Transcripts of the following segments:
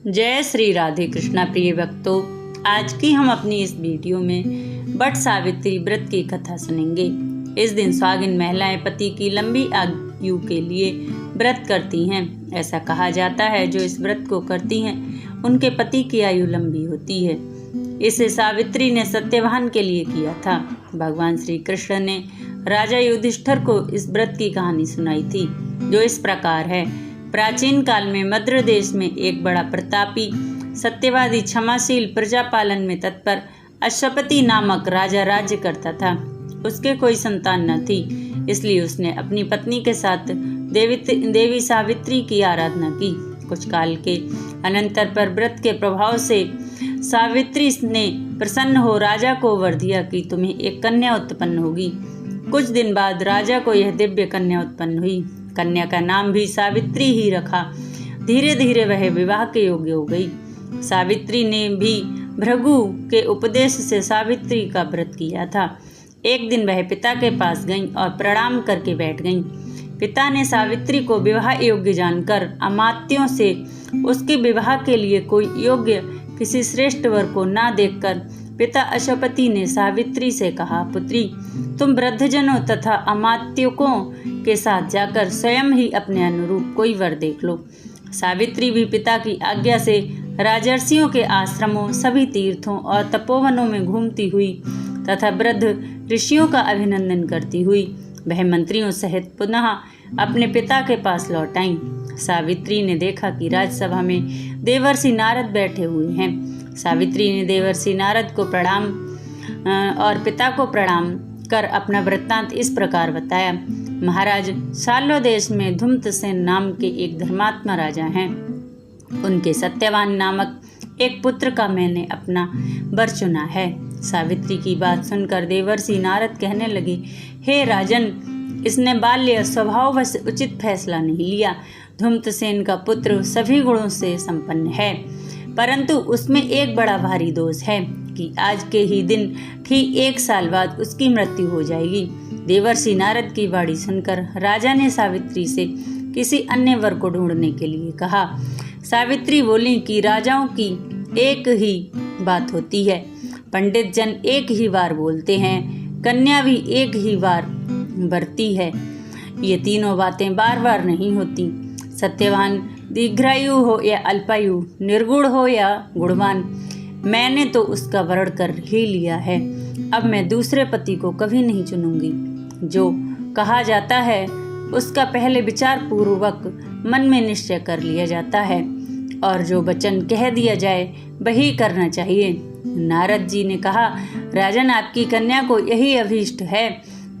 जय श्री राधे कृष्णा। प्रिय भक्तों, आज की हम अपनी इस वीडियो में वट सावित्री व्रत की कथा सुनेंगे। इस दिन सुहागिन महिलाएं पति की लंबी आयु के लिए व्रत करती हैं। ऐसा कहा जाता है जो इस व्रत को करती हैं उनके पति की आयु लंबी होती है। इसे सावित्री ने सत्यवान के लिए किया था। भगवान श्री कृष्ण ने राजा युधिष्ठिर को इस व्रत की कहानी सुनाई थी, जो इस प्रकार है। प्राचीन काल में मद्र देश में एक बड़ा प्रतापी, सत्यवादी, क्षमाशील, प्रजा पालन में तत्पर अश्वपति नामक राजा राज्य करता था। उसके कोई संतान न थी, इसलिए उसने अपनी पत्नी के साथ देवी सावित्री की आराधना की। कुछ काल के अनंतर पर व्रत के प्रभाव से सावित्री ने प्रसन्न हो राजा को वर दिया कि तुम्हें एक कन्या उत्पन्न होगी। कुछ दिन बाद राजा को यह दिव्य कन्या उत्पन्न हुई। कन्या का नाम भी सावित्री ही रखा। धीरे धीरे वह विवाह के योग्य हो गई। सावित्री ने भी भृगु के उपदेश से सावित्री का व्रत किया था। एक दिन वह पिता के पास गई और प्रणाम करके बैठ गई। पिता ने सावित्री को विवाह योग्य जानकर अमात्यों से उसके विवाह के लिए कोई योग्य किसी श्रेष्ठ वर को ना देखकर पिता अश्वपति ने सावित्री से कहा, पुत्री, तुम वृद्धजनों तथा अमात्यों के साथ जाकर स्वयं ही अपने अनुरूप कोई वर देख लो। सावित्री भी पिता की आज्ञा से राजर्षियों के आश्रमों, सभी तीर्थों और तपोवनों में घूमती हुई तथा वृद्ध ऋषियों का अभिनंदन करती हुई वह मंत्रियों सहित पुनः अपने पिता के पास लौट आई। सावित्री ने देखा कि राजसभा में देवर्षि नारद बैठे हुए हैं। सावित्री ने देवर्षि नारद को प्रणाम और पिता को प्रणाम कर अपना वृत्तांत इस प्रकार बताया। महाराज, शाल्व देश में धूम्रसेन नाम के एक धर्मात्मा राजा हैं। उनके सत्यवान नामक एक पुत्र का मैंने अपना वर चुना है। सावित्री की बात सुनकर देवर्षि नारद कहने लगे, हे राजन, इसने बाल्य स्वभाववश उचित फैसला नहीं लिया। धूम्रसेन का पुत्र सभी गुणों से संपन्न है, परंतु उसमें एक बड़ा भारी दोष है कि आज के ही दिन ठीक 1 साल बाद उसकी मृत्यु हो जाएगी। देवर्षि नारद की वाणी सुनकर राजा ने सावित्री से किसी अन्य वर को ढूंढने के लिए कहा। सावित्री बोली कि राजाओं की एक ही बात होती है। पंडित जन एक ही बार बोलते हैं, कन्या भी एक ही बार बरती है। ये तीनों बातें बार बार नहीं होती। सत्यवान दीर्घायु हो या अल्पायु, निर्गुण हो या गुणवान, मैंने तो उसका वर्ण कर ही लिया है। अब मैं दूसरे पति को कभी नहीं चुनूंगी। जो कहा जाता है उसका पहले विचार पूर्वक मन में निश्चय कर लिया जाता है, और जो वचन कह दिया जाए वही करना चाहिए। नारद जी ने कहा, राजन, आपकी कन्या को यही अभीष्ट है,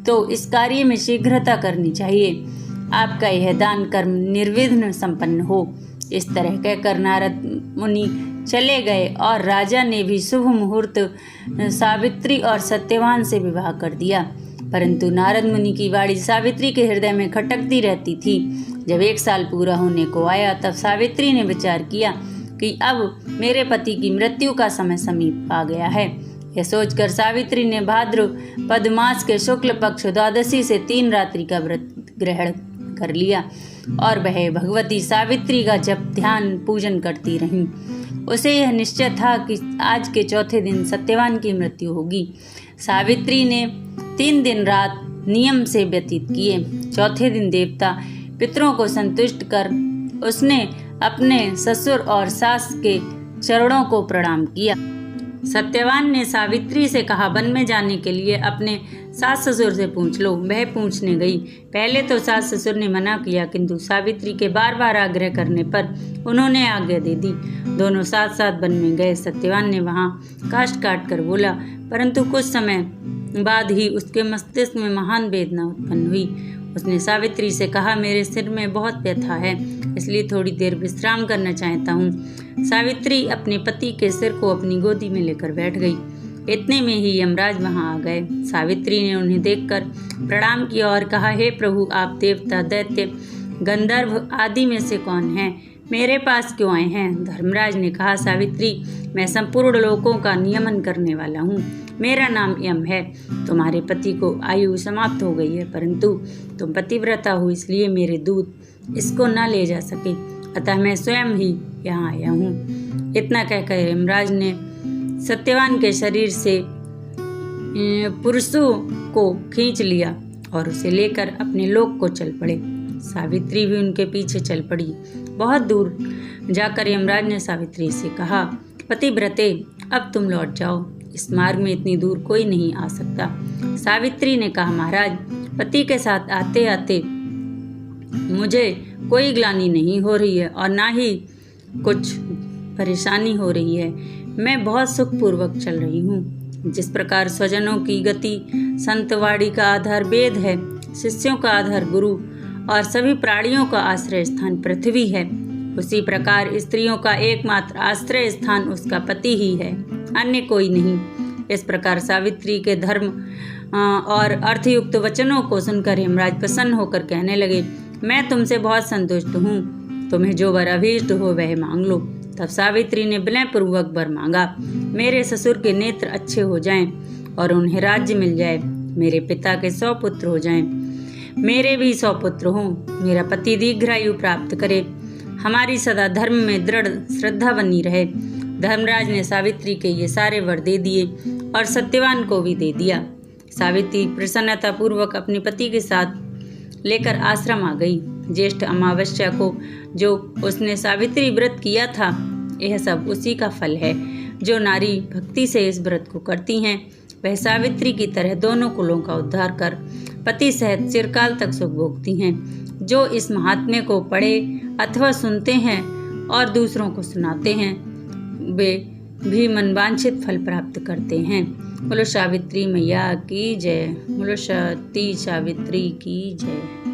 तो इस कार्य में शीघ्रता करनी चाहिए। आपका यह दान कर्म निर्विघ्न संपन्न हो। इस तरह कहकर नारद मुनि चले गए और राजा ने भी शुभ मुहूर्त सावित्री और सत्यवान से विवाह कर दिया। परंतु नारद मुनि की वाणी सावित्री के हृदय में खटकती रहती थी। जब 1 साल पूरा होने को आया, तब सावित्री ने विचार किया कि अब मेरे पति की मृत्यु का समय समीप आ गया है। यह सोचकर सावित्री ने भाद्रपद मास के शुक्ल पक्ष द्वादशी से 3 रात्रि का व्रत ग्रहण कर लिया और वह भगवती सावित्री का जप, ध्यान, पूजन करती रही। उसे यह निश्चय था कि आज के चौथे दिन सत्यवान की मृत्यु होगी। सावित्री ने 3 दिन रात नियम से व्यतीत किए। चौथे दिन देवता पितरों को संतुष्ट कर उसने अपने ससुर और सास के चरणों को प्रणाम किया। सत्यवान ने सावित्री से कहा, वन में जाने के लिए अपने सास ससुर से पूछ लो। वह पूछने गई। पहले तो सास ससुर ने मना किया, किंतु सावित्री के बार बार आग्रह करने पर उन्होंने आज्ञा दे दी। दोनों साथ साथ वन में गए। सत्यवान ने वहां काष्ठ काट कर बोला, परंतु कुछ समय बाद ही उसके मस्तिष्क में महान वेदना उत्पन्न हुई। उसने सावित्री से कहा, मेरे सिर में बहुत व्यथा है, इसलिए थोड़ी देर विश्राम करना चाहता हूँ। सावित्री अपने पति के सिर को अपनी गोदी में लेकर बैठ गई। इतने में ही यमराज वहां आ गए। सावित्री ने उन्हें देखकर प्रणाम किया और कहा, हे प्रभु, आप देवता, दैत्य, गंधर्व आदि में से कौन हैं? मेरे पास क्यों आए हैं? धर्मराज ने कहा, सावित्री, मैं संपूर्ण लोकों का नियमन करने वाला हूँ। मेरा नाम यम है। तुम्हारे पति को आयु समाप्त हो गई है, परंतु तुम पतिव्रता हो, इसलिए मेरे दूत इसको न ले जा सके, अतः मैं स्वयं ही यहाँ आया हूँ। इतना कहकर यमराज ने सत्यवान के शरीर से पुरुषों को खींच लिया और उसे लेकर अपने लोक को चल पड़े। सावित्री भी उनके पीछे चल पड़ी। बहुत दूर जाकर यमराज ने सावित्री से कहा, पतिव्रते, अब तुम लौट जाओ, इस मार्ग में इतनी दूर कोई नहीं आ सकता। सावित्री ने कहा, महाराज, पति के साथ आते आते मुझे कोई ग्लानि नहीं हो रही है और ना ही कुछ परेशानी हो रही है। मैं बहुत सुखपूर्वक चल रही हूँ। जिस प्रकार स्वजनों की गति संतवाड़ी का आधार वेद है, शिष्यों का आधार गुरु और सभी प्राणियों का आश्रय स्थान पृथ्वी है, उसी प्रकार स्त्रियों का एकमात्र आश्रय स्थान उसका पति ही है, अन्य कोई नहीं। इस प्रकार सावित्री के धर्म और अर्थयुक्त वचनों को सुनकर यमराज प्रसन्न होकर कहने लगे, मैं तुमसे बहुत संतुष्ट हूँ, तुम्हें जो वर अभीष्ट हो वह मांग लो। तब सावित्री ने विनयपूर्वक वर मांगा, मेरे ससुर के नेत्र अच्छे हो जाएं और उन्हें राज्य मिल जाए, मेरे पिता के 100 पुत्र हो जाएं, मेरे भी 100 पुत्र हों, मेरा पति दीर्घायु प्राप्त करे, हमारी सदा धर्म में दृढ़ श्रद्धा बनी रहे। धर्मराज ने सावित्री के ये सारे वर दे दिए और सत्यवान को भी दे दिया। सावित्री प्रसन्नता पूर्वक अपने पति के साथ लेकर आश्रम आ गई। ज्येष्ठ अमावस्या को जो उसने सावित्री व्रत किया था, यह सब उसी का फल है। जो नारी भक्ति से इस व्रत को करती हैं, वह सावित्री की तरह दोनों कुलों का उद्धार कर पति सहित चिरकाल तक सुख भोगती हैं। जो इस महात्म्य को पढ़े अथवा सुनते हैं और दूसरों को सुनाते हैं, वे भी मनवांछित फल प्राप्त करते हैं। बोलो सावित्री मैया की जय। बोलो सती सावित्री की जय।